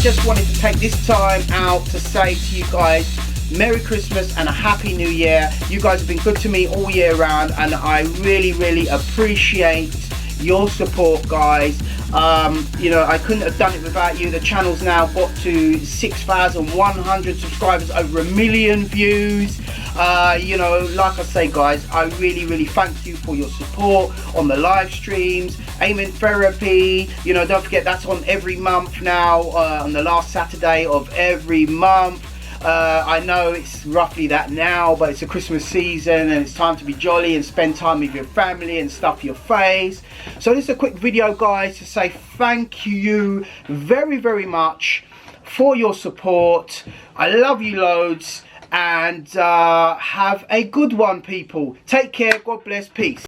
just wanted to take this time out to say to you guys, Merry Christmas and a Happy New Year. You guys have been good to me all year round, and I really appreciate your support, guys. You know, I couldn't have done it without you. The channel's now got to 6,100 subscribers, over 1 million views. You know, like I say, guys, I really thank you for your support on the live streams. Amen Therapy, you know, don't forget that's on every month now, on the last Saturday of every month. I know it's roughly that now, but it's a Christmas season and it's time to be jolly and spend time with your family and stuff your face. So this is a quick video, guys, to say thank you very much for your support. I love you loads, and have a good one, people. Take care, God bless, peace.